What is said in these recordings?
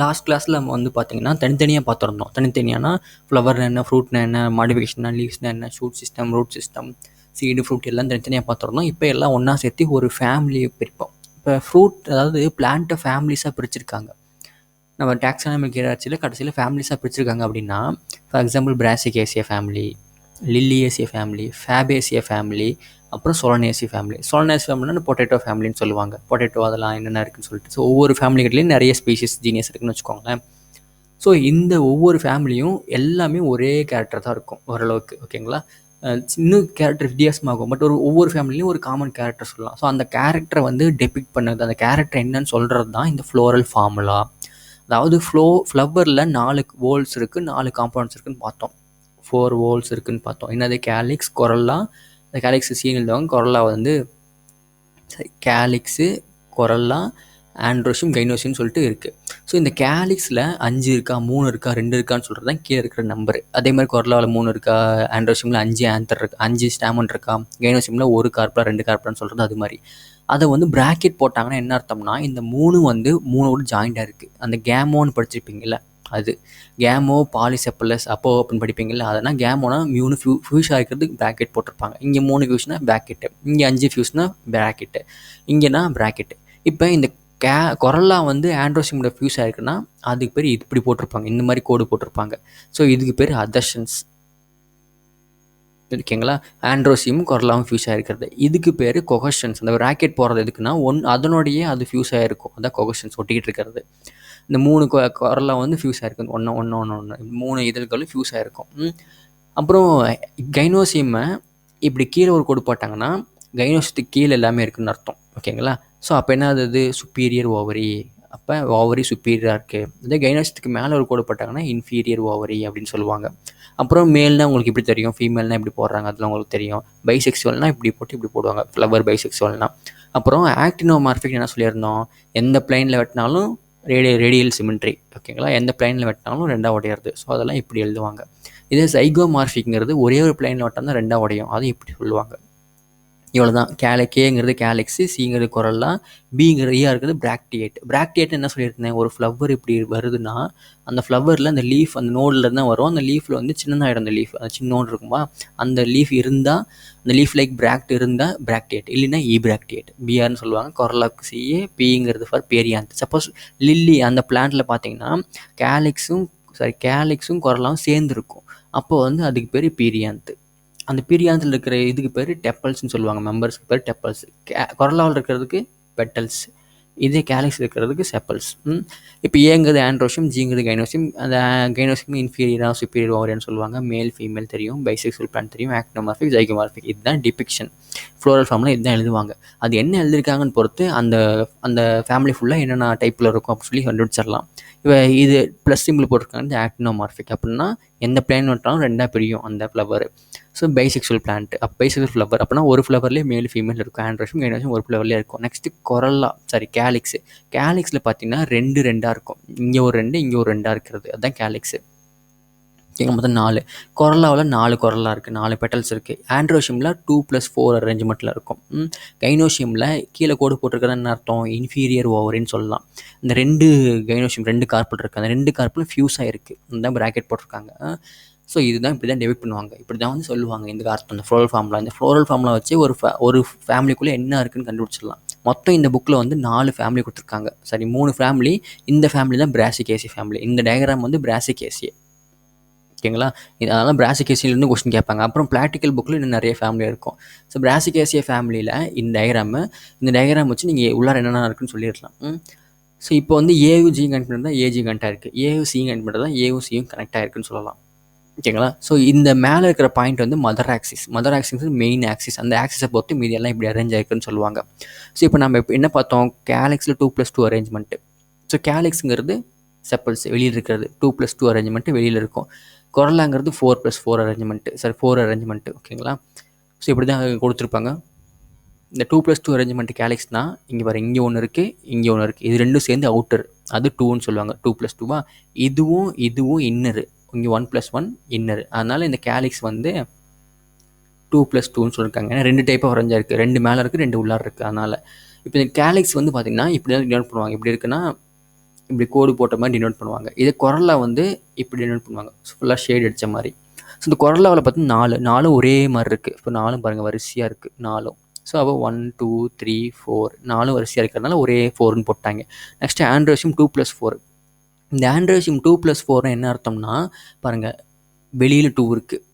Last கிளாஸில் நம்ம வந்து பார்த்தீங்கன்னா தனித்தனியாக பார்த்துருந்தோம். தனித்தனியானா ஃப்ளவர் என்ன, ஃப்ரூட்னா என்ன, மாடிஃபிகேஷனா, லீவ்ஸ்னா என்ன, shoot system, root system, seed, fruit எல்லாம் தனித்தனியாக பார்த்துருந்தோம். இப்போ எல்லாம் ஒன்றா சேர்த்து ஒரு ஃபேமிலியை பிரிப்போம். இப்போ ஃப்ரூட் அதாவது பிளான்ட்டை ஃபேமிலிஸாக பிரிச்சிருக்காங்க. நம்ம டாக்ஸானமிக் ஹியரார்ச்சியில் கடைசியில் ஃபேமிலிஸாக பிரிச்சிருக்காங்க அப்படின்னா, for example brassicaceae family, liliaceae family, fabaceae family, அப்புறம் சோலனேசி ஃபேமிலி. சோலனேசி ஃபேமிலினா பொட்டேட்டோ ஃபேமிலின்னு சொல்லுவாங்க. பொட்டேட்டோ அதெல்லாம் என்னென்ன இருக்குன்னு சொல்லிட்டு. ஸோ ஒவ்வொரு ஃபேமிலிகிட்லேயும் நிறைய ஸ்பீஷிஸ் ஜீனியஸ் இருக்குன்னு வச்சுக்கோங்களேன். ஸோ இந்த ஒவ்வொரு ஃபேமிலியும் எல்லாமே ஒரே கேரக்டர் தான் இருக்கும் ஓரளவுக்கு, ஓகேங்களா. இன்னும் கேரக்டர் வித்தியாசமாகும், பட் ஒவ்வொரு ஃபேமிலியும் ஒரு காமன் கேரக்டர் சொல்லலாம். ஸோ அந்த கேரக்டரை வந்து டெபிக்ட் பண்ணது, அந்த கேரக்டர் என்னன்னு சொல்கிறது தான் இந்த ஃப்ளோரல் ஃபார்முலா. அதாவது ஃப்ளவரில் 4 வோல்ஸ் இருக்குது, 4 காம்பவுண்ட்ஸ் இருக்குதுன்னு பார்த்தோம். 4 வோல்ஸ் இருக்குதுன்னு பார்த்தோம். என்னது? கேலிக்ஸ், கொரல்லா. இந்த கேலிக்ஸ் சீன் எழுதுவாங்க, கொரல்லா வந்து கேலிக்ஸு, கொரல்லா, ஆண்ட்ரோஷியம், கைனோசியம்னு சொல்லிட்டு இருக்குது. ஸோ இந்த கேலிக்ஸில் 5 இருக்கா, 3 இருக்கா, 2 இருக்கான்னு சொல்கிறது தான் கீழே இருக்கிற நம்பர். அதே மாதிரி கொரலாவில் 3 இருக்கா, ஆண்ட்ரோஷியமில் 5 ஆந்தர் இருக்கா, 5 ஸ்டாமன் இருக்கா, கைனோசியமில் 1 கார்பரா 2 கார்பரான்னு சொல்கிறது அது மாதிரி. அதை வந்து ப்ராக்கெட் போட்டாங்கன்னா என்ன அர்த்தம்னா, இந்த 3 வந்து 3ஓடு ஜாயிண்டாக இருக்குது. அந்த கேமோன்னு படிச்சிருப்பீங்கள்ல, அது கேமோ, பாலிசெப்பலஸ், அப்போ அப்படின்னு படிப்பீங்கள்ல, அதனால் கேமோனா 3 ஃபியூஸாக இருக்கிறதுக்கு ப்ராக்கெட் போட்டிருப்பாங்க. இங்கே 3 ஃபியூஸ்னா ப்ராக்கெட்டு, இங்கே 5 ஃபியூஸ்னா ப்ராக்கெட்டு, இங்கேனா ப்ராக்கெட்டு. இப்போ இந்த கொரல்லா வந்து ஆண்ட்ரோசியமோட ஃபியூஸ் ஆயிருக்குன்னா அதுக்கு பேர் இப்படி போட்டிருப்பாங்க, இந்த மாதிரி கோடு போட்டிருப்பாங்க. ஸோ இதுக்கு பேர் அதர்ஷன்ஸ், ஓகேங்களா. ஆண்ட்ரோசியமும் கொரலாவும் ஃபியூஸ் ஆகிருக்கிறது, இதுக்கு பேர் கொஹஷன்ஸ். அந்த ராக்கெட் போகிறது எதுக்குன்னா அதனோடையே அது ஃபியூஸ் ஆகிருக்கும், அதான் கொஹஷன்ஸ், ஒட்டிக்கிட்டு இருக்கிறது. இந்த 3 கொரலா வந்து ஃபியூஸ் ஆகிருக்கும், ஒன்று 3 இதழ்களும் ஃபியூஸ் ஆகிருக்கும். அப்புறம் கைனோசியமை இப்படி கீழே ஒரு கோடு போட்டாங்கன்னா கைனோசியத்துக்கு கீழே எல்லாமே இருக்குதுன்னு அர்த்தம், ஓகேங்களா. ஸோ அப்போ என்ன அது? Superior ovary. அப்போ ஓவரி சுப்பீரியராக இருக்குது. இதே கைனோசியத்துக்கு மேலே ஒரு கோடு போட்டாங்கன்னா இன்ஃபீரியர் ஓவரி அப்படின்னு சொல்லுவாங்க. அப்புறம் மேல்னால் உங்களுக்கு இப்படி தெரியும், ஃபீமேல்னால் இப்படி போடுறாங்க, அதெல்லாம் உங்களுக்கு தெரியும். பைசெக்சுவல்னால் இப்படி போட்டு இப்படி போடுவாங்க, ஃப்ளவர் பைசெக்சுவல்னால். அப்புறம் ஆக்டினோமார்பிக் என்ன சொல்லியிருந்தோம்? எந்த பிளைனில் வெட்டினாலும் ரேடியல் சிமெட்ரி, ஓகேங்களா. எந்த பிளைனில் வெட்டினாலும் 2ஆக உடையிறது. ஸோ அதெல்லாம் இப்படி எழுதுவாங்க. இதே சைகோமார்பிக்ங்கிறது ஒரே ஒரு பிளைனில் வெட்டினா தான் 2ஆக உடையும், அது இப்படி சொல்லுவாங்க. இவ்வளோ தான். கேங்கிறது கேலக்ஸு, சிங்கிறது கொரல்லா, பிங்கிறது இருக்குது பிராக்டியேட். பிராக்டியேட் என்ன சொல்லியிருந்தேன்? ஒரு ஃப்ளவர் இப்படி வருதுன்னா அந்த ஃப்ளவரில் அந்த லீஃப் அந்த நோடில் தான் வரும். அந்த லீஃபில் வந்து சின்னதாகிடும், அந்த லீஃப் அந்த சின்ன நோடு இருக்குமா, அந்த லீஃப் இருந்தால், அந்த லீஃப் லைக் பிராக்ட் இருந்தால் பிராக்டியேட், இல்லைன்னா பிராக்டியேட். பிஆர்னு சொல்லுவாங்க. கொரலாக்கு சிஏ, பிங்கிறது ஃபார் பேரியாந்த். சப்போஸ் லில்லி அந்த பிளான்ட்டில் பார்த்தீங்கன்னா கேலிக்ஸும் கொரலாவும் சேர்ந்துருக்கும், அப்போது வந்து அதுக்கு பேர் பீரியாந்த். அந்த பீரியாந்தில் இருக்கிற இதுக்கு பேர் டெப்பல்ஸ்னு சொல்லுவாங்க, மெம்பர்ஸ்க்கு பேர் டெப்பல்ஸ். கொரலாவில் இருக்கிறதுக்கு பெட்டல்ஸ், இதே கேலிக்ஸ் இருக்கிறதுக்கு செப்பல்ஸ். இப்போ ஏங்கிறது ஆண்ட்ரோஷியம், ஜிங்கிறது கைனோசியம். அந்த கைனோசியம் இன்ஃபீரியராக சுப்பீரியர் ஓவரியான்னு சொல்லுவாங்க. மேல் ஃபீமேல் தெரியும், பைசெக்சுவல் பிளான்ட் தெரியும், ஆக்டினோமார்பிக், ஜைகோமார்பிக். இதுதான் டிபிக்ஷன். ஃப்ளோரல் ஃபார்மில் இதுதான் எழுதுவாங்க. அது என்ன எழுதியிருக்காங்கன்னு பொறுத்து அந்த அந்த ஃபேமிலி ஃபுல்லாக என்னென்ன டைப்பில் இருக்கும் அப்படின்னு சொல்லி கண்டுபிடிச்சிடலாம். இப்போ இது ப்ளஸ் சிம்பிள் போட்டிருக்காங்க, இந்த ஆக்டினோமார்பிக் அப்படின்னா எந்த பிளான் விட்டாலும் 2ஆக பிரியும் அந்த ஃப்ளவர். ஸோ பைசெக்சுவல் பிளான்ட், அப்போ பைசெக்சுவல் ஃப்ளவர் அப்படின்னா ஒரு ஃப்ளவர்லேயே மேல் ஃபீமேல் இருக்கும். ஆண்ட்ரோஷியம், கைனோசியம் ஒரு ஃப்ளவர்லேயே இருக்கும். நெக்ஸ்ட்டு கொரல்லா, கேலிக்ஸு. கேலிக்ஸில் பார்த்தீங்கன்னா 2 இருக்கும், இங்கே ஒரு 2, இங்கே ஒரு 2 இருக்கிறது, அதுதான் கேலிக்ஸு. இங்கே மொத்தம் 4. கொரல்லாவில் 4 கொரல்லா இருக்குது, 4 பெட்டல்ஸ் இருக்குது. ஆண்ட்ரோஷியமில் 2+4 அரேஞ்ச்மெண்ட்டில் இருக்கும். கைனோசியமில் கீழே கோடு போட்டிருக்கிறது என்ன அர்த்தம்? இன்ஃபீரியர் ஓவரின்னு சொல்லலாம். இந்த 2 கைனோசியம் 2 கார்பல் இருக்குது, அந்த 2 கார்பலும் ஃபியூஸ் ஆகிருக்கு, இதுதான் ப்ராக்கெட் போட்டிருக்காங்க. ஸோ இதுதான் இப்படி தான் டெபிட் பண்ணுவாங்க, இப்படி தான் வந்து சொல்லுவாங்க இந்த அர்த்தம். இந்த ஃப்ளோரல் ஃபார்முலா, இந்த ஃப்ளோரல் ஃபார்முலா வச்சு ஒரு ஃபேமிலிக்குள்ளே என்ன இருக்குன்னு கண்டுபிடிச்சிடலாம். மொத்தம் இந்த புக்கில் வந்து 4 ஃபேமிலி கொடுத்துருக்காங்க, 3 ஃபேமிலி. இந்த ஃபேமிலி தான் பிராசிகேசி ஃபேமிலி. இந்த டயக்ராம் வந்து பிராசிகேசி, ஓகேங்களா. அதனால் பிராசிகேசியிலேருந்து கொஸ்டின் கேட்பாங்க. அப்புறம் ப்ராக்டிக்கல் புக்கில் இன்னும் நிறைய ஃபேமிலி இருக்கும். ஸோ பிராசிகேசிய ஃபேமிலியில் இந்த டயக்ராம் வச்சு நீங்கள் உள்ளார என்னென்ன இருக்குன்னு சொல்லிடலாம். ஸோ இப்போ வந்து ஏயும் ஜி கனெக்ட் பண்ணி தான் ஏஜி கனெக்ட் ஆகிருக்கு, ஏயும் சி கனெக்ட் பண்ணி தான் ஏயும் சியும் கனெக்ட் ஆகிருக்குன்னு சொல்லலாம், ஓகேங்களா. ஸோ இந்த மேலே இருக்கிற பாயிண்ட் வந்து மதர் ஆக்சிஸ் மெயின் ஆக்சிஸ். அந்த ஆக்சிஸை பொறுத்து மீதி எல்லாம் இப்படி அரேஞ்ச் ஆகிருக்குன்னு சொல்லுவாங்க. ஸோ இப்போ நம்ம இப்போ என்ன பார்த்தோம்? கேலிக்ஸில் 2+2 அரேஞ்ச்மெண்ட்டு. ஸோ கேலிக்ஸுங்கிறது செப்பல்ஸ், வெளியில் இருக்கிறது. 2+2 அரேஞ்ச்மெண்ட்டு வெளியில் இருக்கும். கொரலாங்கிறது 4+4 அரேஞ்ச்மெண்ட்டு, 4 அரேஞ்ச்மெண்ட்டு, ஓகேங்களா. ஸோ இப்படி தான் கொடுத்துருப்பாங்க. இந்த 2+2 அரேஞ்ச்மெண்ட் கேலிக்ஸ்னால் இங்கே வர இங்கே ஒன்று இருக்குது, இங்கே ஒன்று இருக்குது, இது ரெண்டும் சேர்ந்து அவுட்டர், அது 2ன்னு சொல்லுவாங்க. 2+2வா, இதுவும் இன்னரு, இங்கே 1+1 இன்னரு. அதனால் இந்த கேலிக்ஸ் வந்து 2+2ன்னு சொல்லியிருக்காங்க. ஏன்னா 2 டைப்பாக அரேஞ்சாக இருக்குது, 2 மேலே இருக்குது, 2 உள்ளார இருக்குது. அதனால் இப்போ இந்த கேலிக்ஸ் வந்து பார்த்திங்கன்னா இப்படி தான் டிவைட் பண்ணுவாங்க. எப்படி இருக்குன்னா இப்படி கோடு போட்ட மாதிரி டினோட் பண்ணுவாங்க. இதே கொரல்லா வந்து இப்படி டினோட் பண்ணுவாங்க, ஃபுல்லாக ஷேட் அடித்த மாதிரி. ஸோ இந்த கொரல்லாவில் பார்த்தீங்கன்னா 4 ஒரே மாதிரி இருக்குது. இப்போ 4 பாருங்கள் வரிசையாக இருக்குது 4. ஸோ அப்போ 1 2 3 4 4 வரிசையாக இருக்கிறதுனால ஒரே 4ன்னு போட்டாங்க. Next androecium 2+4. இந்த ஆண்ட்ரோசியம் 2+4 என்ன அர்த்தம்னா பாருங்கள், வெளியில் 2 இருக்குது,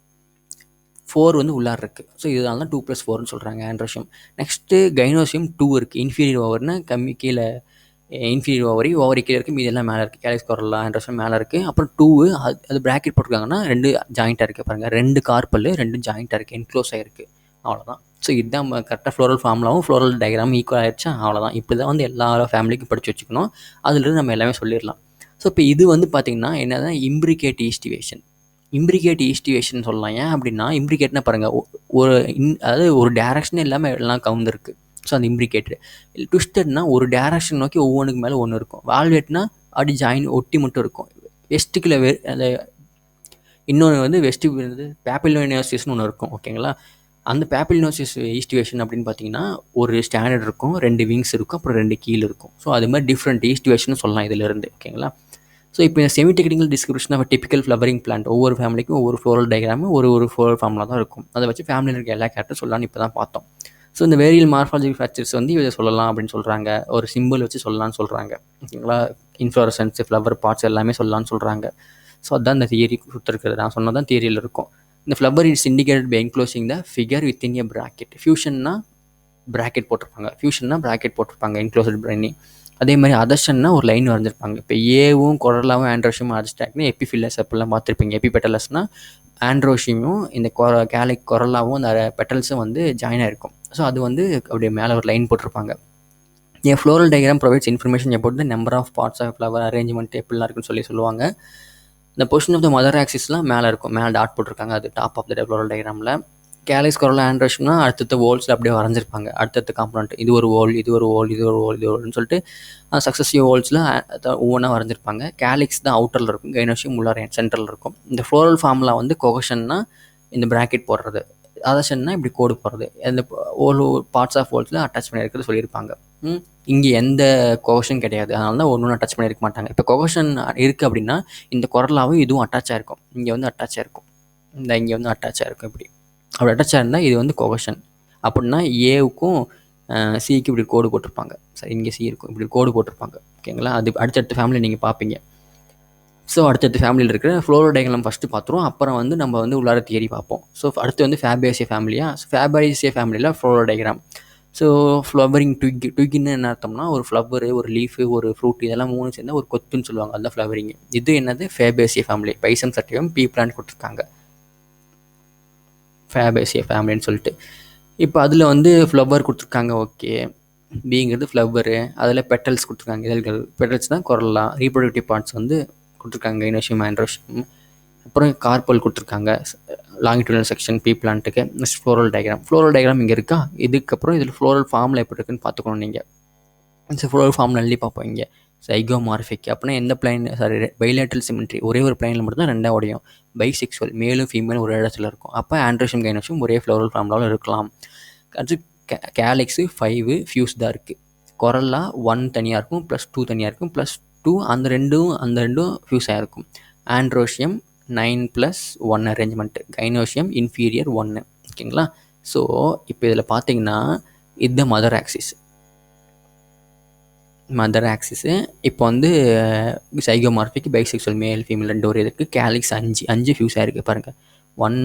4 வந்து உள்ளார இருக்குது. ஸோ இதனால தான் 2+4ன்னு சொல்கிறாங்க ஆண்ட்ரோசியம். நெக்ஸ்ட்டு கைனோசியம் 2 இருக்குது. இன்ஃபீரியர் ஓவர்னா கம்மி, கீழே இன்ஃபீரியர் ஓவரி கீழே இருக்குது, மீதி எல்லாம் மேலே இருக்குது. கேலிக்ஸ் கொரல்லா ஆண்ட்ரோசியம் மேலே இருக்குது. அப்புறம் 2 அது ப்ராக்கெட் போட்டிருக்காங்கன்னா 2 ஜாயிண்ட்டாக இருக்குது பாருங்கள், 2 கார்பல் 2 ஜாயிண்ட்டாக இருக்குது, என்க்ளோஸ் ஆகிருக்கு. அவ்வளோதான். ஸோ இதுதான் கரெக்டாக ஃப்ளோரல் ஃபார்முலாவும் ஃப்ளோரல் டயக்ராம் ஈக்குவல் ஆகிடுச்சா, அவ்வளோதான். இப்படி தான் வந்து எல்லா ஃபேமிலிக்கும் படித்து வச்சுக்கணும். அதுலேருந்து நம்ம எல்லாமே சொல்லிடலாம். ஸோ இப்போ இது வந்து பார்த்திங்கன்னா என்ன தான் இம்ப்ரிகேட் ஈஸ்டிவேஷன். இம்ப்ரிகேட் ஈஸ்டிவேஷன் சொல்லலாம். ஏன் அப்படின்னா இம்ப்ரிகேட்னா பாருங்கள், அதாவது ஒரு டேரக்ஷன் இல்லாமல் எல்லாம் கவுந்துருக்கு. ஸோ அந்த இம்ப்ரிகேட்ரு. ட்விஸ்டட்னா ஒரு டேரக்ஷன் நோக்கி ஒவ்வொன்றுக்கு மேலே ஒன்று இருக்கும். வால்வேட்னா அப்படி ஜாயின் ஒட்டி மட்டும் இருக்கும். வெஸ்ட்டுக்குள்ள அந்த இன்னொன்று வந்து வெஸ்ட்டு வந்து பேப்பிலோனியோசிஸ்னு ஒன்று இருக்கும். ஓகேங்களா? அந்த பேப்பிலோனியோசிஸ் ஈஸ்டிவேஷன் அப்படின்னு பார்த்தீங்கன்னா ஒரு ஸ்டாண்டர்ட் இருக்கும், 2 விங்ஸ் இருக்கும், அப்புறம் 2 கீழ் இருக்கும். ஸோ அது மாதிரி டிஃப்ரெண்ட் ஈஸ்டிவேஷன் சொல்லலாம் இதிலிருந்து. ஓகேங்களா? ஸோ இப்போ semi technical description of typical flowering plant, ஒவ்வொரு ஃபேமிலிக்கும் ஒவ்வொரு ஃப்ளோரல் டயக்ராமு ஒரு ஃப்ளோரல் ஃபார்முலா தான் இருக்கும். அதை வச்சு ஃபேமிலியில் இருக்க எல்லா கேரக்டரும் சொல்லலாம்னு இப்போ தான் பார்த்தோம். ஸோ இந்த வேரியல் மார்ஃபாலஜிக்கல் ஃபேக்டர்ஸ் வந்து இதை சொல்லலாம் அப்படின்னு சொல்கிறாங்க. ஒரு சிம்பிள் வச்சு சொல்லலாம்னு சொல்கிறாங்க. ஓகேங்களா? இன்ஃப்ளோரசன்ஸ், ஃப்ளவர் பார்ட்ஸ் எல்லாமே சொல்லலாம்னு சொல்கிறாங்க. ஸோ அதுதான் இந்த தியரி கொடுத்துருக்குறது. நான் சொன்னதான் தியரியில் இருக்கும். இந்த flower is indicated by enclosing the figure within a bracket. ஃபியூஷன்னா ப்ராக்கெட் போட்டிருப்பாங்க, ஃபியூஷன்னா ப்ராக்கெட் போட்டிருப்பாங்க என்க்ளோஸ்ட் பண்ணி. அதே மாதிரி அதர்ஷன்னா ஒரு லைன் வரைஞ்சிருப்பாங்க. இப்போ ஏவும் கொரலாவும் ஆண்ட்ரோஷியமும் அடிச்சிட்டாங்கன்னா எபிஃபில்லஸ் அப்படிலாம் பார்த்துருப்பீங்க. எபிபெட்டலஸ்னால் ஆண்ட்ரோஷியமும் இந்த கேலிக் கொரலாவும் அந்த பெட்டல்ஸும் வந்து ஜாயின் ஆகிருக்கும். ஸோ அது வந்து அப்படியே மேலே ஒரு லைன் போட்டிருப்பாங்க. An floral diagram provides information about the number of parts of flower arrangement எப்படிலாம் இருக்குன்னு சொல்லுவாங்க. இந்த பொசிஷன் ஆஃப் த மதர் ஆக்சிஸ்லாம் மேலே இருக்கும், மேலே டாட் போட்டிருக்காங்க, அது டாப் ஆஃப் த ஃப்ளோரல் டயக்ராமில். கேலிக்ஸ் கொரலா ஆண்ட்ரோஷியம்னா அடுத்த வோல்ஸில் அப்படியே வரைஞ்சிருப்பாங்க. அடுத்த காம்பனண்ட், இது ஒரு வோல், இது ஒரு வோல், இது ஒரு வோல், இது ஒருன்னு சொல்லிட்டு சக்ஸஸிவ் வோல்ஸில் ஒவ்வொன்றா வரைஞ்சிருப்பாங்க. கேலிக்ஸ் தான் அவுட்டரில் இருக்கும், கைனோஷியம் உள்ளார சென்டரில் இருக்கும். இந்த ஃப்ளோரல் ஃபார்முலா வந்து கொஹஷன்னா இந்த ப்ராக்கெட் போடுறது, அதர்ஷன்னா இப்படி கோடு போடுறது, அந்த ஒரு பார்ட்ஸ் ஆஃப் வோல்ஸில் அட்டாச் பண்ணியிருக்கிறது சொல்லியிருப்பாங்க. இங்கே எந்த கொஹஷன் கிடையாது, அதனால தான் ஒன்று அட்டாச் பண்ணியிருக்க மாட்டாங்க. இப்போ கொஹஷன் இருக்குது அப்படின்னா இந்த கொரலாவும் இதுவும் அட்டாச் ஆகிருக்கும். இங்கே வந்து அட்டாச் ஆகிருக்கும், இந்த இங்கே வந்து அட்டாச் ஆகிருக்கும். இப்படி அப்படி அட்டாச் ஆகிருந்தால் இது வந்து கொஹஷன். அப்படின்னா ஏவுக்கும் சிக்கு இப்படி கோடு போட்டிருப்பாங்க. சரி, இங்கே சி இருக்கும், இப்படி கோடு போட்டிருப்பாங்க. ஓகேங்களா? அது அடுத்தடுத்த ஃபேமிலி நீங்கள் பார்ப்பீங்க. ஸோ அடுத்தடுத்த ஃபேமிலியில் இருக்கிற ஃப்ளோரல் டயக்ராம் ஃபஸ்ட்டு பார்த்துருவோம். அப்புறம் வந்து நம்ம வந்து உள்ளார தியரி பார்ப்போம். ஸோ அடுத்து வந்து ஃபேபேசியா ஃபேமிலியா. ஸோ ஃபேபேசியா ஃபேமிலியில் ஃப்ளோரல் டயக்ராம். ஸோ ஃப்ளவரிங் ட்விக்கின்னு என்ன அர்த்தம்னா ஒரு ஃப்ளவரு, ஒரு லீஃபு, ஒரு ஃப்ரூட், இதெல்லாம் 3 சேர்ந்தால் ஒரு கொத்துன்னு சொல்லுவாங்க. அதுதான் ஃப்ளவரிங். இது என்னது? ஃபேபேசியா ஃபேமிலி. பைசம் சட்டியம் பீ பிளான்ட் கொடுத்துருக்காங்க, ஃபேபேசியா ஃபேமிலின்னு சொல்லிட்டு. இப்போ அதில் வந்து ஃப்ளவர் கொடுத்துருக்காங்க. ஓகே, பிங்கிறது ஃப்ளவரு, அதில் பெட்டல்ஸ் கொடுத்துருக்காங்க, இதழ்கள். பெட்டல்ஸ் தான் கொரலா. ரீப்ரொடக்டிவ் பார்ட்ஸ் வந்து கொடுத்துருக்காங்க, கைனோஷியம், ஆண்ட்ரோஷியம். அப்புறம் கார்பல் கொடுத்துருக்காங்க, லாங்கிடியூடல் செக்ஷன் பீ பிளான்ட்டுக்கு. Next floral diagram. Floral diagram இங்கே இருக்கா? இதுக்கப்புறம் இதில் ஃப்ளோரல் ஃபார்மில் எப்படி இருக்குன்னு பார்த்துக்கணும் நீங்கள். ஃப்ளோரல் ஃபார்மில் எழுதி பார்ப்போம். இங்கே சைகோமார்பிக் அப்படின்னா எந்த பிளைன், சாரி, பைலேட்ரல் சிமெட்ரி, ஒரே ஒரு பிளைனில் மட்டும் தான் ரெண்டாக உடையும். பைசெக்சுவல், மேலும் ஃபீமேலும் ஒரு இடத்துல இருக்கும். அப்போ ஆண்ட்ரோஷியம் கைனோஷியம் ஒரே ஃப்ளோரல் ஃபார்முலாவில் இருக்கலாம். அடுத்து கேலிக்ஸு 5 ஃபியூஸ் தான் இருக்குது. கொரல்லா 1 தனியாக இருக்கும், +2 தனியாக இருக்கும், +2 அந்த ரெண்டும் ஃபியூஸ் ஆகிருக்கும். Androecium 9+1 arrangement, gynoecium inferior 1. ஓகேங்களா? ஸோ இப்போ இதில் பார்த்தீங்கன்னா இது மதர் ஆக்சிஸ். இப்போ வந்து சைகோமார்பிக், பைசெக்சுவல், மேல் ஃபீமேல் 2 ஒரு இருக்குது. கேலிக்ஸ் 5 ஃபியூஸ் ஆகிருக்கு பாருங்கள். 1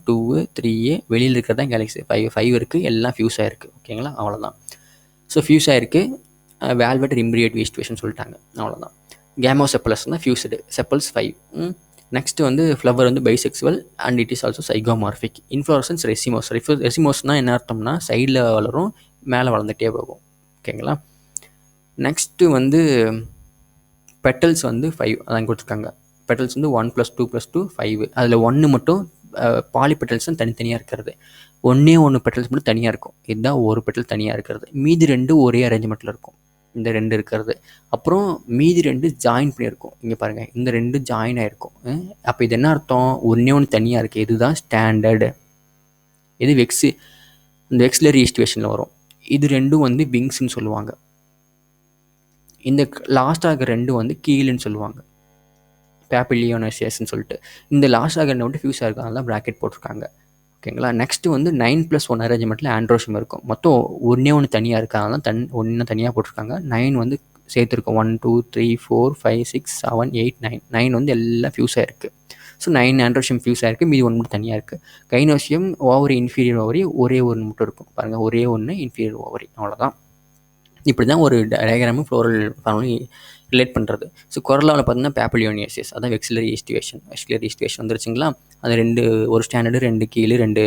2 3 வெளியில் இருக்கிறது தான் கேலிக்ஸ். 5 இருக்குது, எல்லாம் ஃபியூஸ் ஆகிருக்கு. ஓகேங்களா? அவ்வளோதான். ஸோ ஃபியூஸ் ஆகிருக்கு. வேல்வெட் இம்ப்ரிகேட் ஈஸ்டிவேஷன் சொல்லிட்டாங்க, அவ்வளோதான். கேமோசெப்பலஸ் தான் ஃபியூஸ்டு, செப்பல்ஸ் 5. நெக்ஸ்ட்டு வந்து ஃப்ளவர் வந்து bisexual and it is also zygomorphic. Inflorescence racemose. ரெசிமோஸ்னால் என்ன அர்த்தம்னா சைடில் வளரும், மேலே வளர்ந்துட்டே போகும். ஓகேங்களா? நெக்ஸ்ட்டு வந்து பெட்டல்ஸ் வந்து 5 அதான் கொடுத்துருக்காங்க. பெட்டல்ஸ் வந்து 1 +2 +2 5. அதில் 1 மட்டும் பாலிபெட்டல்ஸ் தான் தனித்தனியாக இருக்கிறது. ஒன்று பெட்டல்ஸ் மட்டும் தனியாக இருக்கும். இதுதான் ஒரு பெட்டல் தனியாக இருக்கிறது. மீதி 2 ஒரே அரேஞ்ச்மெண்ட்டில் இருக்கும், இந்த 2 இருக்கிறது. அப்புறம் மீதி 2 ஜாயின் பண்ணியிருக்கும். இங்கே பாருங்கள், இந்த 2 ஜாயின் ஆகிருக்கும். அப்போ இது என்ன அர்த்தம்? ஒன்று தனியாக இருக்குது. இதுதான் ஸ்டாண்டர்டு. இது இந்த வெக்ஸ்லரி ஈஸ்டிவேஷனில் வரும். இது 2 வந்து விங்ஸ்ன்னு சொல்லுவாங்க. இந்த லாஸ்ட்டாக இருக்கிற 2 வந்து கீல்னு சொல்லுவாங்க, பேப்பிலியோனேசியஸ்ன்னு சொல்லிட்டு. இந்த லாஸ்ட்டாக இருக்கிற மட்டும் ஃபியூஸ் ஆகிருக்கும், அதெல்லாம் ப்ராக்கெட் போட்டிருக்காங்க. ஓகேங்களா. நெக்ஸ்ட்டு வந்து 9+1 அரேஞ்ச்மெண்ட்டில் ஆண்ட்ரோஷியம் இருக்கும். மொத்தம் ஒன்று தனியாக இருக்குது, அதெல்லாம் ஒன்று தனியாக போட்டிருக்காங்க. 9 வந்து சேர்த்துருக்கோம். 1 2 3 4 5 6 7 8 9 9 வந்து எல்லாம் ஃபியூஸ் ஆகிருக்கு. ஸோ 9 ஆண்ட்ரோஷியம் ஃபியூஸ் ஆகிருக்கு, மீதி ஒன்று மட்டும் தனியாக இருக்குது. கைனோசியம் ஓவரி இன்ஃபீரியர் ஓவரி ஒரே ஒன்று மட்டும் இருக்கும் பாருங்கள், ஒரே ஒன்று இன்ஃபீரியர் ஓவரி, அவ்வளோதான். இப்படி தான் ஒரு டயக்ராமும் ஃப்ளோரல் ஃபார்மும் ரிலேட் பண்ணுறது. ஸோ கொரலாவில் பார்த்தீங்கன்னா பேப்பிலியோனியசிஸ், அதான் வெக்ஸிலரி ஈஸ்டிவேஷன் வந்துருச்சுங்களா. அது ஒரு ஸ்டாண்டர்டு 2 கீழே 2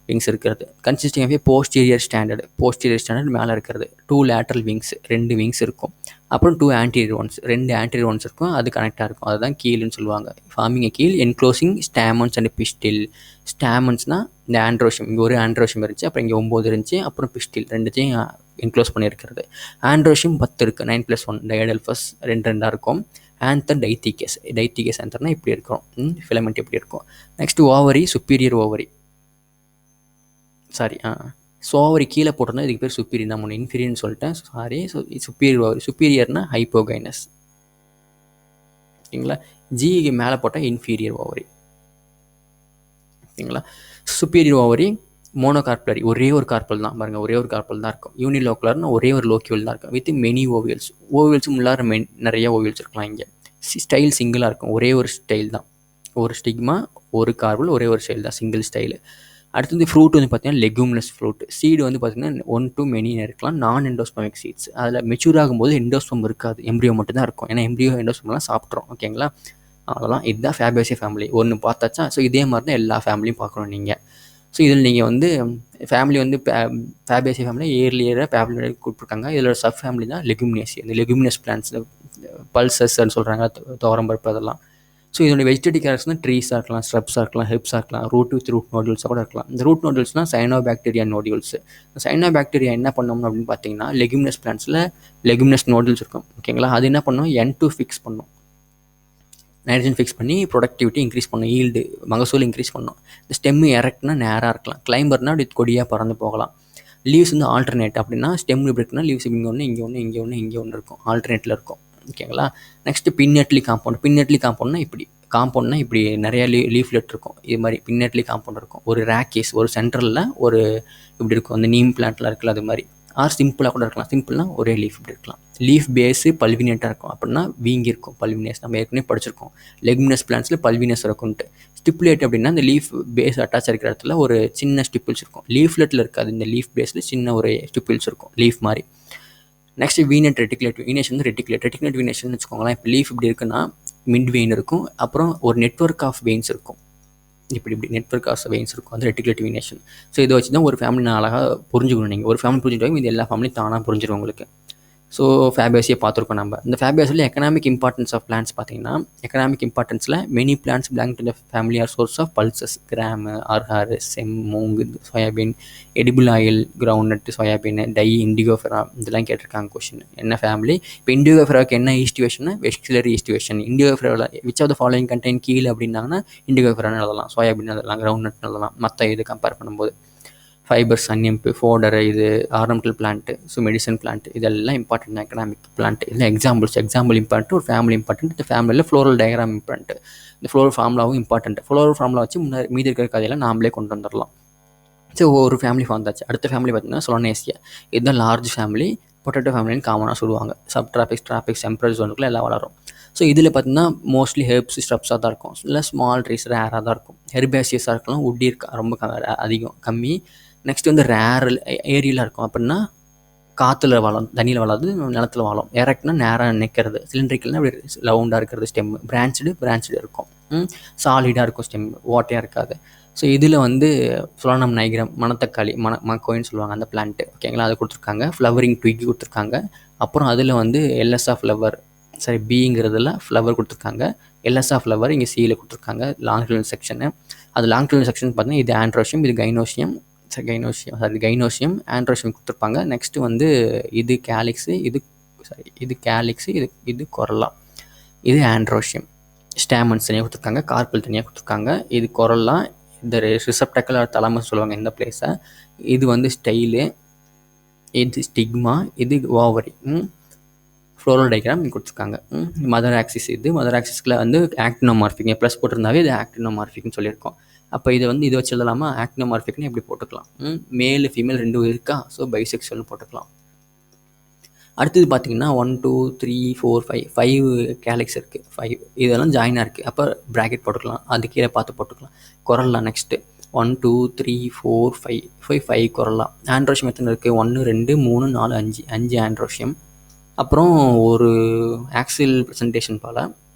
விங்ஸ் இருக்கிறது. கன்சிஸ்டிங் ஆஃப் போஸ்டீரியர் ஸ்டாண்டர்ட் மேலே இருக்கிறது. 2 லேட்ரல் விங்ஸ் 2 விங்ஸ் இருக்கும். அப்புறம் 2 ஆன்டீரியர் ஒன்ஸ் 2 ஆன்டீரியர் ஒன்ஸ் இருக்கும், அது கனெக்டாக இருக்கும், அதுதான் கீல்னு சொல்லுவாங்க. Forming keel enclosing stamens and pistil. ஸ்டாமன்ஸ்னால் இந்த ஆண்ட்ரோஷியம், இங்கே ஒரு ஆண்ட்ரோஷியம் இருந்துச்சு, அப்புறம் இங்கே 9 இருந்துச்சு, அப்புறம் பிஸ்டில் ரெண்டுத்தையும் என்க்ளோஸ் பண்ணியிருக்கிறது. ஆண்ட்ரோஷியம் 10 இருக்குது, 9+1 டயடல்ஃபஸ் 2 இருக்கும். ஆந்தர் டைத்திகஸ் ஆந்தர்னா இப்படி இருக்கும், ஃபிலமெண்ட் இப்படி இருக்கும். Next ovary, superior ovary, ovary கீழே போட்டோம்னா இதுக்கு பேர் சுப்பீரியர், நான் ஒன்று இன்ஃபீரியர்னு சொல்லிட்டேன், சுப்பீரியர் ஓவரி. சுப்பீரியர்னா ஹைப்போகைனஸ், ஓகேங்களா. ஜிக்கு மேலே போட்டால் இன்ஃபீரியர் ஓவரி, ஓகேங்களா. சுப்பீரியர் ஓவரி மோனோகார்பலரி, ஒரே ஒரு கார்பல் தான் பாருங்கள், ஒரே ஒரு கார்பல் தான் இருக்கும். யூனிலோக்குலர்னு ஒரே ஒரு லோக்கியூல் தான் இருக்கும், வித் மெனி ஓவியல்ஸும் உள்ளார நிறைய ஓவியல்ஸ் இருக்கலாம். இங்கே ஸ்டைல் சிங்கிளாக இருக்கும், ஒரே ஒரு ஸ்டைல் தான், ஒரு ஸ்டிக்மா ஒரு கார்பல், ஒரே ஒரு ஸ்டைல் தான், சிங்கிள் ஸ்டைலு. அடுத்தது ஃப்ரூட் வந்து பார்த்தீங்கன்னா லெகுமினஸ் ஃப்ரூட். சீடு வந்து பார்த்தீங்கன்னா 1 to many இருக்கலாம், நான் எண்டோஸ்பமிக் சீட்ஸ். அதில் மெச்சூர் ஆகும்போது எண்டோஸ்பம் இருக்காது, எம்ப்ரியோ மட்டும் தான் இருக்கும், ஏன்னா எம்ப்ரியோ எண்டோஸ்பம்லாம் சாப்பிட்றோம், ஓகேங்களா. அவ்வளோதான், இதுதான் ஃபேபேசி ஃபேமிலி. ஒன்று பார்த்தாச்சா. ஸோ இதே மாதிரி தான் எல்லா ஃபேமிலியும் பார்க்கணும் நீங்கள். ஸோ இதில் நீங்கள் வந்து ஃபேமிலி வந்து ஃபேபேசி ஃபேமிலி ஏர்லியராக ஃபேமிலி கூப்பிட்ருக்காங்க. இதில் சப் ஃபேமிலி தான் லெகுமினேசி, இந்த லெகுமினஸ் பிளான்ட்ஸ், பல்சஸ்ன்னு சொல்கிறாங்க, துவரம்பருப்பு அதெல்லாம். ஸோ இதோட வெஜிடேட்டிவ் கேரக்டர்ஸ்னால் ட்ரீஸாக இருக்கலாம், ஸ்ரப்ஸாக இருக்கலாம், ஹெப்ஸாக இருக்கலாம், ரூட் வித் ரூட் நோடியூல்ஸாக கூட இருக்கலாம். இந்த ரூட் நோடியூல்ஸ்னால் சைனோபாக்டீரியா நோடியூல்ஸ். சைனோபாக்டீரியா என்ன பண்ணணும் அப்படின்னு பார்த்தீங்கன்னா, லெகுமினஸ் பிளான்ட்ஸில் லெகுமினஸ் நோடியூல்ஸ் இருக்கும், ஓகேங்களா. அது என்ன பண்ணும், N2 ஃபிக்ஸ் பண்ணும், நைட்ரஜன் ஃபிக்ஸ் பண்ணி ப்ரொடக்டிவிட்டி இன்க்ரீஸ் பண்ணும், ஈல்டு மகசூல் இன்க்ரீஸ் பண்ணும். இந்த ஸ்டெம்மு எரெக்ட்னா நேராக இருக்கலாம், கிளைம்பர்னால் அப்படி கொடியாக பறந்து போகலாம். லீவ்ஸ் வந்து ஆல்டர்னேட், அப்படின்னா ஸ்டெம் இப்படி இருக்குன்னா லீவ்ஸ் இங்கே ஒன்று இங்கே ஒன்று இங்கே ஒன்று இங்கே ஒன்று இருக்கும், ஆல்டர்னேட்டில் இருக்கும், ஓகேங்களா. நெக்ஸ்ட்டு பின்னெட்லி காம்பவுண்ட்னா இப்படி நிறையா லீஃப்லெட் இருக்கும், இது மாதிரி பின்னெட்லி காம்பவுண்ட் இருக்கும். ஒரு ரேக்கேஸ், ஒரு சென்ட்ரலில் ஒரு இப்படி இருக்கும், அந்த நீம் பிளான்ட்லாம் இருக்குல்ல அது மாதிரி. ஆர் சிம்பிளாக கூட இருக்கலாம், சிம்பிள்னா ஒரே லீஃப் இப்படி இருக்கலாம். லீஃப் பேஸு பல்வினேட்டாக இருக்கும், அப்படின்னா வீங்கி இருக்கும், பல்வினேஸ் நம்ம ஏற்கனவே படிச்சிருக்கோம். லெகுமினஸ் பிளான்ட்ஸில் பல்வினஸ் இருக்கும்ட்டு. ஸ்டிப்புலேட் அப்படின்னா இந்த லீஃப் பேஸ் அட்டாச் இருக்கிற இடத்துல ஒரு சின்ன ஸ்டிப்பிள்ஸ் இருக்கும், லீஃப்லெட்டில் இருக்காது, இந்த லீஃப் பேஸில் சின்ன ஒரு ஸ்டிப்பிள்ஸ் இருக்கும், லீஃப் மாதிரி. நெக்ஸ்ட் வீனட் ரெட்டிகுலேட் வீனேஷன் வந்து ரெட்டிகுலேட் வீனேஷன் வச்சுக்கோங்களேன். இப்போ லீஃப் இப்படி இருக்குன்னா மிட் வெயின் இருக்கும், அப்புறம் ஒரு நெட்வொர்க் ஆஃப் வெயின்ஸ் இருக்கும், இப்படி நெட்வொர்க் ஆஃப் வெயின்ஸ் இருக்கும், அது ரெட்டிகுலேட் வீனேஷன். ஸோ இதை வச்சு தான் ஒரு ஃபேமிலி நான் அழகாக புரிஞ்சுக்கணும். நீங்கள் ஒரு ஃபேமிலி புரிஞ்சுக்கிட்டாலும் இது எல்லா ஃபேமிலியும் தானாக புரிஞ்சிடும் உங்களுக்கு. ஸோ ஃபேபேசியை பார்த்துருக்கோம் நம்ம. இந்த ஃபேபேசியில் எக்கனாமிக் இம்பார்ட்டன்ஸ் ஆஃப் பிளான்ட்ஸ் பார்த்தீங்கன்னா, எக்கனாமிக் இம்பார்ட்டன்ஸில் many plants belong to the family are source of pulses, gram, arhar, செம், moong, soybean, edible oil, ground nut, soybean, dye, indigofera, இதெல்லாம் கேட்டிருக்காங்க கொஷின். என்ன ஃபேமிலி? இப்போ இண்டிகோஃபெராவுக்கு என்ன ஈஸ்டிவேஷன்? Vexillary aestivation. இண்டிகோஃபெராவில் which of the following contain கீழே அப்படின்னாங்கன்னா இண்டிகோஃபெரான்னு எழுதலாம், சோயாபீன் எழுதலாம், கிரவுண்ட் நட் எழுதலாம், மற்ற இது கம்பேர் பண்ணும்போது. ஃபைபர்ஸ், அன்னியம்பு, ஃபோடரு, இது ornamental plant, so medicine plant, இதெல்லாம் இம்பார்ட்டன்ட் எக்கனாமிக் பிளான்ட். இதில் எக்ஸாம்பிள் இம்பார்ட்டன்ட், ஒரு ஃபேமிலி இம்பார்ட்டன்ட். இந்த ஃபேமிலியில் ஃப்ளோரல் டயக்ராம் இம்பார்ட்டன்ட், இந்த ஃப்ளோரல் ஃபார்முலாவும் இம்பார்ட்டன்ட். ஃப்ளோரல் ஃபார்முலா வச்சு மீதி இருக்கிற கதையெல்லாம் நாமளே கொண்டு வந்துடலாம். ஸோ ஒரு ஃபேமிலி வந்தாச்சு. அடுத்த ஃபேமிலி பார்த்தீங்கன்னா சொலனேசியா, இதுதான் லார்ஜ் ஃபேமிலி. பொட்டேட்டோ ஃபேமிலின்னு காமனாக சொல்லுவாங்க. சப்ட்ராபிக்ஸ், டிராபிக்ஸ், டெம்பரேட் ஜோனுக்குள்ள எல்லாம் வளரும். ஸோ இதில் பார்த்தீங்கன்னா மோஸ்ட்லி ஹெர்ப்ஸ், ஸ்ட்ரப்ஸாக தான் இருக்கும், இல்லை ஸ்மால் ட்ரீஸ் ரேராக தான் இருக்கும். ஹெர்பேசியஸாக இருக்கலாம், உட்டி இருக்கா ரொம்ப கம்மி. நெக்ஸ்ட் வந்து ரேர் ஏரியலாக இருக்கும், அப்படின்னா காற்றுல வாழும், தண்ணியில் வாழாது, நிலத்தில் வாழும். எரெக்ட்னா நேராக நிற்கிறது, சிலிண்ட்ரிக்கல்னா அப்படி ரவுண்டாக இருக்கிறது ஸ்டெம், பிரான்ச்சு இருக்கும், சாலிடாக இருக்கும் ஸ்டெம், ஓட்டையாக இருக்காது. ஸோ இதில் வந்து சொலானம் நைக்ரம், மணத்தக்காளி, மக்கோயின்னு சொல்லுவாங்க அந்த பிளான்ட்டு, ஓகேங்களா. அது கொடுத்துருக்காங்க. ஃப்ளவரிங் ட்விக் கொடுத்துருக்காங்க. அப்புறம் அதில் வந்து எல்எஸ்ஆ ஃப்ளவர், பிங்கிறதுல ஃப்ளவர் கொடுத்துருக்காங்க. எல்எஸ்ஆ ஃப்ளவர் இங்கே சியில் கொடுத்துருக்காங்க, லாங்கிடியூடல் செக்ஷனு. அது லாங்கிடியூடல் செக்ஷன் பார்த்தீங்கன்னா இது ஆண்ட்ரோஷியம், இது கைனோசியம், ஆண்ட்ரோஷியம் கொடுத்துருப்பாங்க. நெக்ஸ்ட்டு வந்து இது கேலிக்ஸு, இது கொரல்லா, இது ஆண்ட்ரோஷியம். ஸ்டாமன்ஸ் தனியாக கொடுத்துருக்காங்க, கார்பல் தனியாக கொடுத்துருக்காங்க. இது கொரல்லா, இந்த ரிசப்டக்கல் தலமஸ் சொல்லுவாங்க இந்த பிளேஸை. இது வந்து ஸ்டைலு, இது ஸ்டிக்மா, இது ஓவரி. ஃப்ளோரல் டயக்ராம் கொடுத்துருக்காங்க. மதர் ஆக்சிஸ் இது மதர் ஆக்சிஸ்ல வந்து ஆக்டினோமார்பிக் ப்ளஸ் போட்டிருந்தாவே இது ஆக்டினோமார்பிக்னு சொல்லியிருக்கோம். அப்போ இது வச்சு எழுதலாமா? ஆக்டினோமார்பிக்னு எப்படி போட்டுக்கலாம். மேல் ஃபீமேல் ரெண்டும் இருக்கா, ஸோ பைசெக்சுவல்னு போட்டுக்கலாம். அடுத்தது பார்த்தீங்கன்னா 1 2 3 4 5 கேலக்ஸ் இருக்குது. 5 இதெல்லாம் ஜாயினாக இருக்குது. அப்போ ப்ராக்கெட் போட்டுக்கலாம், அது கீழே பார்த்து போட்டுக்கலாம். கொரல்லா நெக்ஸ்ட்டு 1 2 3 4 5 கொரல்லா. ஆண்ட்ரோஷியம் எத்தனை இருக்குது? 1 2 3 4 5 ஆண்ட்ரோஷியம். அப்புறம் ஒரு ஆக்சில் ப்ரெசன்டேஷன் போல்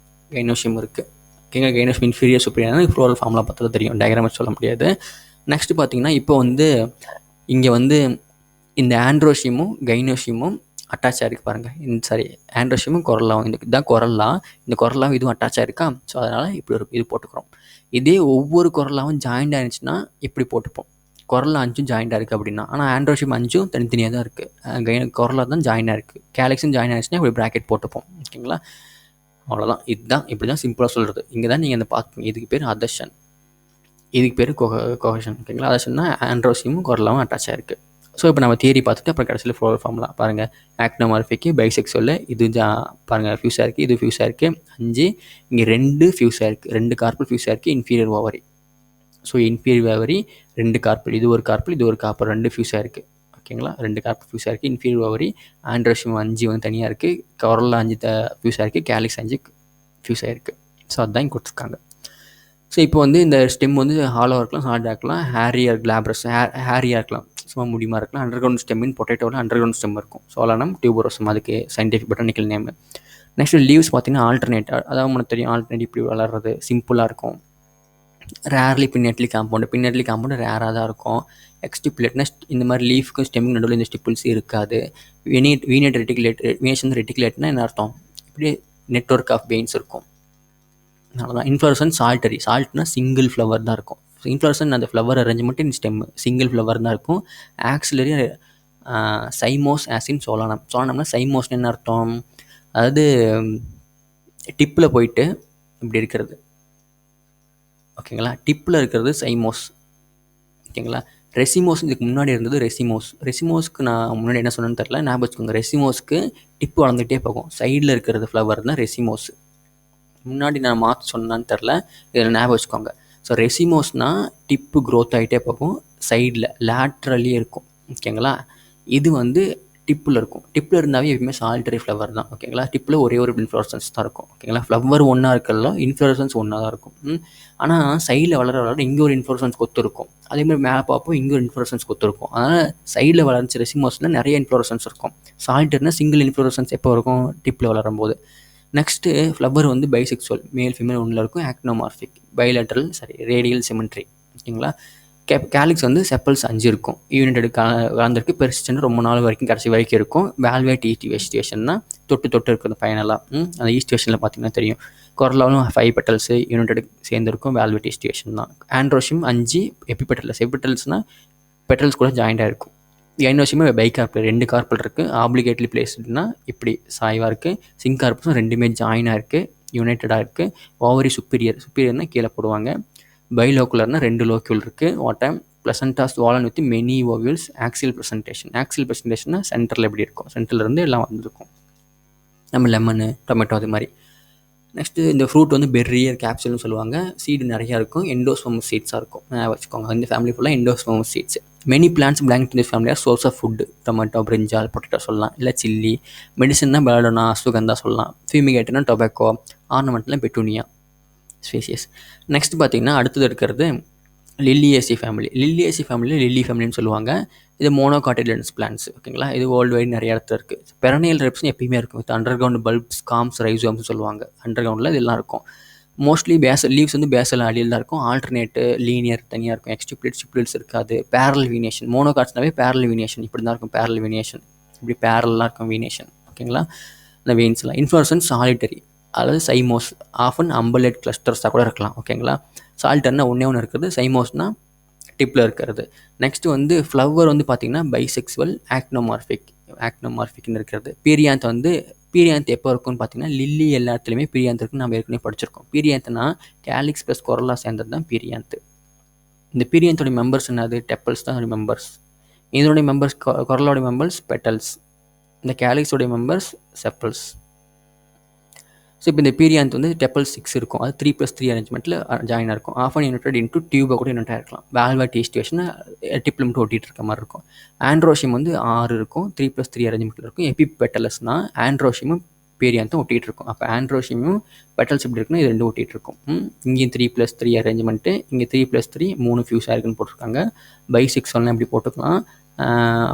கைனோஷியம் இருக்குது. ஓகேங்க, gynoecium inferior superior floral formula பார்த்தா தெரியும், டயக்ராம் சொல்ல முடியாது. நெக்ஸ்ட்டு பார்த்தீங்கன்னா இப்போ வந்து இங்கே வந்து இந்த ஆண்ட்ரோஷியமும் கைனோஷியமும் அட்டாச் ஆகிருக்கு பாருங்கள். ஆண்ட்ரோஷியமும் கொரல்லாவும் இதுதான் கொரல்லா. இந்த கொரல்லாவும் இதுவும் அட்டாச் ஆகிருக்கா. ஸோ அதனால் இப்படி ஒரு இது போட்டுக்கிறோம். இதே ஒவ்வொரு கொரல்லாவும் ஜாயிண்ட் ஆகிருந்துச்சுன்னா இப்படி போட்டுப்போம். கொரல்லா 5 ஜாயிண்டாக இருக்குது அப்படின்னா. ஆனால் ஆண்ட்ரோஷியம் 5 தனித்தனியாக தான் இருக்குது. கொரல்லா தான் ஜாயினாக இருக்குது. கேலக்ஸும் ஜாயின் ஆகிடுச்சுன்னா இப்படி ப்ராக்கெட் போட்டுப்போம். ஓகேங்களா, அவ்வளோதான். இப்படி தான் சிம்பிளாக சொல்கிறது. இங்கே தான் நீங்கள் பார்த்துங்க. இதுக்கு பேர் அதர்ஷன், இதுக்கு பேர் கோஹஷன். ஓகேங்களா, அதர்ஷன்னா ஆண்ட்ரோஷியமும் கொரல்லாவும் அட்டாச் ஆகிருக்கு. ஸோ இப்போ நம்ம தியரி பார்த்துட்டு அப்புறம் கடைசியில் ஃப்ளோரல் ஃபார்முலா பாருங்கள். ஆக்டினோமார்பிக்கு பைசெக்சுவல் இது பாருங்கள் ஃபியூஸாக இருக்குது, இது ஃபியூஸாக இருக்குது 5. இங்கே 2 ஃபியூஸாக இருக்குது, 2 கார்பல் ஃபியூஸாக இருக்குது. Inferior ovary. So inferior ovary 2 carpal, இது ஒரு கார்பல் இது ஒரு கார்பல், 2 ஃபியூஸாக இருக்குது. ஓகேங்களா, 2 கார்பல் ஃபியூஸாக இருக்குது. Inferior ovary. ஆண்ட்ரோஷியம் 5 வந்து தனியாக இருக்குது. கொரல்லா 5 ஃபியூஸாக இருக்குது. கேலிக்ஸ் 5 ஃபியூஸாக இருக்குது. ஸோ அதுதான் இங்கே கொடுத்துருக்காங்க. ஸோ இப்போ வந்து இந்த ஸ்டெம் வந்து ஹாலோவாக இருக்கலாம், சாலிடாக இருக்கலாம், ஹேரியாக கிளாப்ரஸ் ஹேரியாக இருக்கலாம், சும்மா முடியுமா இருக்கலாம். அண்டர்கிரவுண்ட் ஸ்டெம்மின் பொட்டேட்டோவில் அண்டர்கிரவுண்ட் ஸ்டெம் இருக்கும். சோலானம் டியூபரோசம், அதுக்கு scientific botanical name. Next leaves பார்த்தீங்கன்னா ஆல்டர்னேட், அதாவது நமக்கு தெரியும் ஆல்டர்னேட் இப்படி வளர்றது சிம்பிளாக இருக்கும். ரேர்லி பின்னெட்லி காம்பவுண்டு ரேராக தான் இருக்கும். எக்ஸ்டிப்புலேட்னா இந்த மாதிரி லீஃப்க்கும் ஸ்டெம்முக்கு நடுவில் இந்த ஸ்டிப்புல்ஸ் இருக்காது. வீனேட் வீனேஷன் ரெட்டிகுலேட்னா என்ன அர்த்தம்? இப்படி நெட்வொர்க் ஆஃப் வெயின்ஸ் இருக்கும். அவ்வளோதான். இன்ஃப்ளோரசன் சால்ட்னா சிங்கிள் ஃப்ளவர் தான் இருக்கும். இன்ஃப்ளோரசன் அந்த ஃப்ளவர் அரேஞ்ச்மெண்ட் இன் ஸ்டெம் சிங்கிள் ஃப்ளவர் தான் இருக்கும். ஆக்சிலரி சைமோஸ் ஆசின் சோலானம்னா சைமோஸ்னு என்ன அர்த்தம்? அதாவது டிப்பில் போயிட்டு இப்படி இருக்கிறது. ஓகேங்களா, டிப்பில் இருக்கிறது சைமோஸ். ஓகேங்களா, ரெசிமோஸ் இதுக்கு முன்னாடி இருந்தது ரெசிமோஸ்க்கு நான் முன்னாடி என்ன சொன்னேன்னு தெரில, ஞாபகம் வச்சுக்கோங்க. ரெசிமோஸ்க்கு டிப்பு வளர்ந்துகிட்டே போகும். சைடில் இருக்கிறது ஃப்ளவர் தான் ரெசிமோஸ். முன்னாடி நான் மாற்றி சொன்னான்னு தெரில, இதில் ஞாபகம் வச்சுக்கோங்க. ஸோ ரெசிமோஸ்னால் டிப்பு க்ரோத் ஆகிட்டே போகும், சைடில் லேட்ரலி இருக்கும். ஓகேங்களா, இது வந்து டிப்பில் இருக்கும். டிப்பில் இருந்தாவே எப்பவுமே சாலிட்டரி ஃப்ளவர் தான். ஓகேங்களா, டிப்பில் ஒரே ஒரு இன்ஃப்ளோரசன்ஸ் தான் இருக்கும். ஓகேங்களா, ஃப்ளவர் ஒன்றா இருக்கிறதுல இன்ஃப்ளோரசன்ஸ் ஒன்றா தான் இருக்கும். ஆனால் சைடில் வளர இங்கே ஒரு இன்ஃப்ளோரசன்ஸ் கொத்து இருக்கும். அதேமாதிரி மேலே பார்ப்போம் இங்கே ஒரு இன்ஃப்ளோரசன்ஸ் கொத்து இருக்கும். அதனால் சைடில் வளர்ச்சி ரெசிமோஸில் நிறைய இன்ஃப்ளோரசன்ஸ் இருக்கும். சாலிட்டரினா சிங்கிள் இன்ஃப்ளோரசன்ஸ் எப்போ இருக்கும்? டிப்பில் வளரும் போது. நெக்ஸ்ட்டு ஃப்ளவர் வந்து பைசெக்சுவல், மேல் ஃபீமேல் ஒன்றில் இருக்கும். Actinomorphic, bilateral radial symmetry. ஓகேங்களா, கேலிக்ஸ் வந்து செப்பல்ஸ் 5 இருக்கும். யூனிட்டட் கலந்துருக்கு. பெர்சிஸ்டன்ட் ரொம்ப நாள் வரைக்கும் கடைசி வரைக்கும் இருக்கும். வேல்வேட் ஈஸ்டிவேஷன்னா தொட்டு இருக்குது ஃபைனலாக. அந்த ஈஸ்டிவேஷனில் பார்த்தீங்கன்னா தெரியும். கொரலாவும் 5 பெட்டல்ஸு யூனிட்டட் சேர்ந்துருக்கும். வேல்வேட் ஈஸ்டிவேஷன் தான். ஆண்ட்ரோஷியம் 5 எபிபெட்டல்ஸ்னால் பெட்டல்ஸ் கூட ஜாயிண்டாக இருக்கும். கைனோஷியமே பைகார்பல் 2 கார்பல் இருக்குது. ஆப்ளிகேட்லி பிளேஸ்டுனா இப்படி சாய்வாக இருக்குது. சிங்கார்பல்ஸும் 2மே ஜாயினாக இருக்குது, யூனைட்டடாக இருக்குது. ஓவரி சுப்பீரியர்னால் கீழே போடுவாங்க. பைலோக்குலர்னால் 2 லோக்யூல் இருக்குது. Water placentas swollen with many ovules. Axile ப்ரெசன்டேஷன்னா சென்டரில் எப்படி இருக்கும்? சென்டர்லேருந்து எல்லாம் வந்துருக்கும். நம்ம லெமனு டொமேட்டோ அது மாதிரி. நெக்ஸ்ட்டு இந்த ஃப்ரூட் வந்து பெர்ரியர் கேப்சூல்னு சொல்லுவாங்க. சீடு நிறையா இருக்கும். எண்டோஸ்போமஸ் சீட்ஸாக இருக்கும். வச்சுக்கோங்க, இந்த ஃபேமிலி ஃபுல்லாக endospermous seeds. Many plants belong to this family are source of food. Tomato, brinjal, potato சொல்லலாம். இல்லை சில்லி. மெடிசன்னா பெலடோனா, அஸ்வகந்தா சொல்லலாம். ஃபியூமிகேட்டர்னா டொபாக்கோ. ஆர்னமெண்ட்லாம் பெட்டூனியா ஸ்பீசியஸ். நெக்ஸ்ட் பார்த்தீங்கன்னா அடுத்தது இருக்கிறது லில்லியேசி ஃபேமிலியில் லில்லி ஃபேமிலின்னு சொல்லுவாங்க. இது மோனோகாட்டிலன்ஸ் பிளான்ஸ். ஓகேங்களா, இது வேர்ல்டு வைட் நிறைய இடத்துல இருக்குது. பெரனியல் ரெப்ஸ்னு எப்பயுமே இருக்கும். வித் அண்டர்கிரவுண்ட் பல்ப்ஸ், காம்ஸ், ரைசோம்ஸ் சொல்லுவாங்க. அண்டர்கிரவுண்டில் இதெல்லாம் இருக்கும். மோஸ்ட்லி லீவ்ஸ் வந்து பேசல் அடியில் தான் இருக்கும். ஆல்டர்னேட்டு லீனியர் தனியாக இருக்கும். எக்ஸ்டிப்ளேட்ஸ் இருக்காது. பேரல் வீனேஷன், மோனோகாட்ஸ்னாவே பேரல் வீனேஷன் இப்படி தான் இருக்கும். பேரல் வீனேஷன் இப்படி பேரலாக இருக்கும் வீனேஷன். ஓகேங்களா, இந்த வெயின்ஸ்லாம். இன்ஃப்ளோரசன்ஸ் சாலிட்டரி, அதாவது சைமோஸ். ஆஃபன் அம்பலேட் கிளஸ்டர்ஸாக கூட இருக்கலாம். ஓகேங்களா, சால்டர்னா ஒன்று இருக்குது. சைமோஸ்னால் டிப்பில் இருக்கிறது. நெக்ஸ்ட்டு வந்து ஃப்ளவர் வந்து பார்த்திங்கன்னா பைசெக்சுவல், ஆக்டினோமார்பிக்னு இருக்கிறது. பீரியாந்த் எப்போ இருக்குன்னு பார்த்தீங்கன்னா லில்லி எல்லாத்துலேயுமே பீரியாந்த் இருக்குன்னு நம்ம ஏற்கனவே படிச்சிருக்கோம். பீரியாந்த்னா கேலிக்ஸ் ப்ளஸ் கொரலா சேர்ந்தது தான் பீரியாந்த். இந்த பீரியாந்தோடைய மெம்பர்ஸ் என்னது? டெப்பல்ஸ் தான் மெம்பர்ஸ். இதனுடைய மெம்பர்ஸ், கொரலாவுடைய மெம்பர்ஸ் பெட்டல்ஸ். இந்த கேலிக்ஸோடைய மெம்பர்ஸ் செப்பல்ஸ். ஸோ இப்போ இந்த பீரியாந்த் வந்து டெப்பல் 6 இருக்கும். அது 3+3 அரேஞ்ச்மெண்ட்டில் ஜாயின் இருக்கும். ஆஃப் அண்ட் யூனிட்டட் இன்ட்டு டியூபை கூட யூனிட் ஆகிருக்கலாம். வேல்வெட் ஈஸ்டிவேஷன் டிப்பில் மட்டும் ஒட்டிகிட்டு இருக்க மாதிரி இருக்கும். ஆண்ட்ரோஷியம் வந்து 6 இருக்கும், 3+3 அரேஞ்ச்மெண்ட்டில் இருக்கும். எபிபெட்டலஸ்னால் ஆண்ட்ரோஷியமும் பீரியாந்தும் ஒட்டிகிட்டு இருக்கும். அப்போ ஆண்ட்ரோஷியமும் பெட்டல்ஸ் எப்படி இருக்குன்னா இது ரெண்டும் ஒட்டிகிட்டு இருக்கும். இங்கேயும் 3+3 அரேஞ்ச்மெண்ட்டு, இங்கே 3+3 3 ஃபியூஸ் ஆயிருக்குன்னு போட்டிருக்காங்க. பை 6 சொல்லலாம் இப்படி போட்டுக்கலாம்.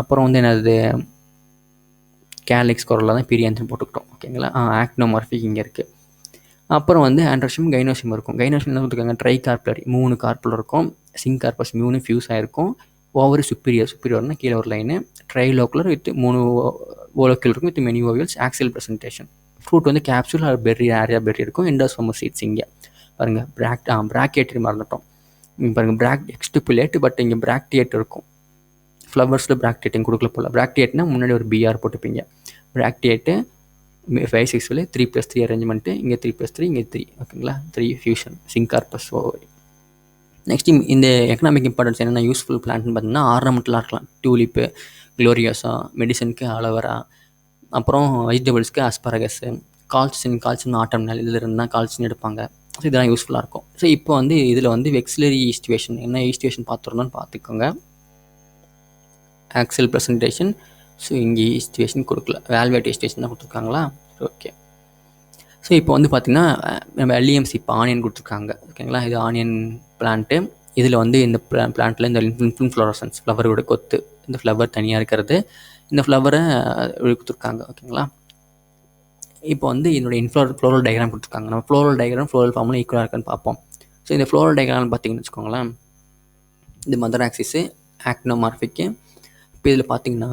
அப்புறம் வந்து என்னது கேலிக்ஸ் கொரலா தான் பீரியாந்துன்னு போட்டுக்கிட்டோம். ஓகேங்களா. ஆக்னோமார்பிக் இங்கே இருக்குது. அப்புறம் வந்து ஆண்ட்ரோஷியம் கைனோஷியம் இருக்கும். கைனோஷியம் என்ன கொடுத்துருக்காங்க, ட்ரை கார்புலரி 3 கார்புலர் இருக்கும். சிங்கார்பஸ் 3 ஃபியூஸ் ஆகிருக்கும். ஓவர் சுப்பீரியர்னால் கீழே ஒரு லைனு. ட்ரைலோக்குலர் வித் 3 ஓலோக்கில் இருக்கும் with many ovules. Axial presentation. Fruit வந்து கேப்சூல் ஆர் பெர்ரி, ஏரியா பெர்ரி இருக்கும். எண்டோஸ்பெர்மஸ் சீட்ஸ் இங்கே பாருங்கள். பிராக்கியேட்டரி மறந்துட்டோம். இங்கே பாருங்கள் எக்ஸ்டிபுலேட், பட் இங்கே பிராக்டியேட் இருக்கும். ஃப்ளவர்ஸில் பிராக்டியேட்டிங் கொடுக்கல போல். பிராக்டியேட்னா முன்னாடி ஒரு பிஆர் போட்டுப்பீங்க. பிராக்டியேட்டு 5-6 3+3 அரேஞ்ச்மெண்ட்டு, இங்கே 3+3 இங்கே 3. ஓகேங்களா. 3 ஃபியூஷன் சிங்கார்பஸ் ஓவரி. நெக்ஸ்ட் இந்த எக்கனாமிக் இம்பார்ட்டன்ஸ் என்னென்ன யூஸ்ஃபுல் பிளான்ட்னு பார்த்தீங்கன்னா ஆர்னமெண்டலாக இருக்கலாம். டியூலிப்பு, க்ளோரியோசா, மெடிசனுக்கு அலோவேரா, அப்புறம் வெஜிடபிள்ஸ்க்கு அஸ்பரகஸு, கால்சின் ஆட்டம்னல் இதில் இருந்தால் கால்சின் எடுப்பாங்க. ஸோ இதெல்லாம் யூஸ்ஃபுல்லாக இருக்கும். ஸோ இப்போ வந்து இதில் வந்து வெக்ஸிலரி ஈஸ்டிவேஷன் என்ன ஈஸ்டிவேஷன் பார்த்துருந்தோன்னு பார்த்துக்கோங்க. Axial presentation. ஸோ இங்கே ஈஸ்டிவேஷன் கொடுக்கல, வேல்வேட் ஈஸ்டிவேஷன் தான் கொடுத்துருக்காங்களா. ஓகே. ஸோ இப்போ வந்து பார்த்திங்கன்னா நம்ம எல்இஎம்சி இப்போ ஆனியன் கொடுத்துருக்காங்க. ஓகேங்களா. இது ஆனியன் பிளான்ட்டு. இதில் வந்து இந்த பிளான்ட்டில் இந்த இன்ஃப்ளோரசன்ஸ் ஃப்ளவரோட கொத்து, இந்த ஃப்ளவர் தனியாக இருக்கிறது, இந்த ஃப்ளவரை கொடுத்துருக்காங்க. ஓகேங்களா. இப்போ வந்து இதனுடைய ஃப்ளோரல் டயக்ராம் கொடுத்துருக்காங்க. நம்ம ஃப்ளோரல் டயக்ராம் ஃப்ளோரல் ஃபார்மில் ஈக்குவலாக இருக்குன்னு பார்ப்போம். ஸோ இந்த ஃப்ளோரல் டயக்ராம் பார்த்திங்கன்னு வச்சுக்கோங்களேன், இது மதர் ஆக்சிஸு, ஆக்னோமார்பிக்கு. இப்போ இதில் பார்த்தீங்கன்னா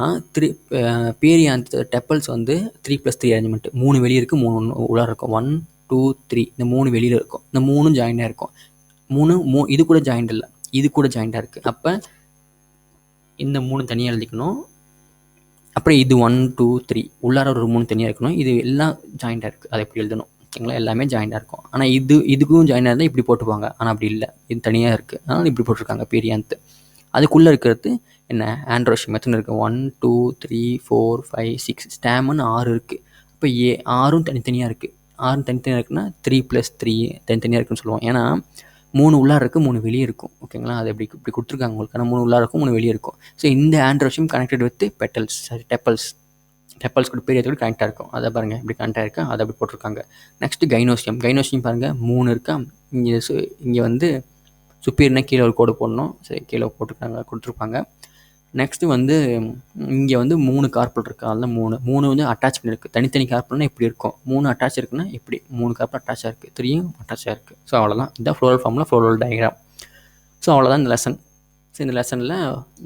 பீரியாந்த் டெப்பல்ஸ் வந்து 3+3 அரேஞ்ச்மெண்ட். 3 வெளியே இருக்குது, 3 உள்ளே இருக்கும். 1 2 3 இந்த 3 வெளியில் இருக்கும். இந்த 3 ஜாயிண்டாக இருக்கும். 3 இது கூட ஜாயிண்ட் இல்லை, இது கூட ஜாயிண்டாக இருக்குது. அப்போ இந்த 3 தனியாக எழுதிக்கணும். அப்புறம் இது 1 2 3 உள்ளார ஒரு 3 தனியாக இருக்கணும். இது எல்லாம் ஜாயிண்டாக இருக்குது, அதை எப்படி எழுதணும். ஓகேங்களா. எல்லாமே ஜாயிண்டாக இருக்கும். ஆனால் இதுக்கும் ஜாயிண்டாக இருந்தால் இப்படி போட்டுப்பாங்க. ஆனால் அப்படி இல்லை, இது தனியாக இருக்குது, அதனால் இப்படி போட்டிருக்காங்க பீரியாந்த். அதுக்குள்ளே இருக்கிறது என்ன, ஆண்ட்ரோஷியம் எத்தனை இருக்குது, 1 2 3 4 5 6 ஸ்டாமன் 6 இருக்குது. இப்போ 6ம் தனித்தனியாக இருக்குது. 6 தனித்தனியாக இருக்குன்னா 3+3 தனித்தனியாக இருக்குன்னு சொல்லுவோம். ஏன்னா 3 உள்ளார இருக்குது, 3 வெளியே இருக்கும். ஓகேங்களா. அது இப்படி கொடுத்துருக்காங்க உங்களுக்கு. ஆனால் 3 உள்ளார இருக்கும், 3 வெளியே இருக்கும். ஸோ இந்த ஆண்ட்ரோஷியம் கனெக்டட் வித் டெப்பல்ஸ் கூட பெரிய கனெக்டாக இருக்கும். அதை பாருங்கள் இப்படி கனெக்டாக இருக்கா, அதை அப்படி போட்டிருக்காங்க. நெக்ஸ்ட்டு கைனோஷியம் பாருங்கள் 3 இருக்கா. இங்கே வந்து சுப்பீரியர்னா கீழே ஒரு கோடு போடணும். சரி, கீழே கொடுத்துருப்பாங்க. நெக்ஸ்ட்டு வந்து இங்கே வந்து 3 கார்பல் இருக்குது. அதில் 3 வந்து அட்டாச்மெண்ட் இருக்குது. தனித்தனி கார்பல்னால் இப்படி இருக்கும். 3 அட்டாச் இருக்குன்னா இப்படி 3 கார்பல் அட்டாச்சாக இருக்குது, 3யும் அட்டாச்சாக இருக்குது. ஸோ அவ்வளோதான். இதுதான் ஃப்ளோரல் ஃபார்மில் ஃப்ளோரல் டயக்ராம். ஸோ அவ்வளோதான் இந்த லெசன். ஸோ இந்த லெசனில்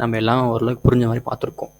நம்ம எல்லாம் ஓரளவுக்கு புரிஞ்ச மாதிரி பார்த்துருக்கோம்.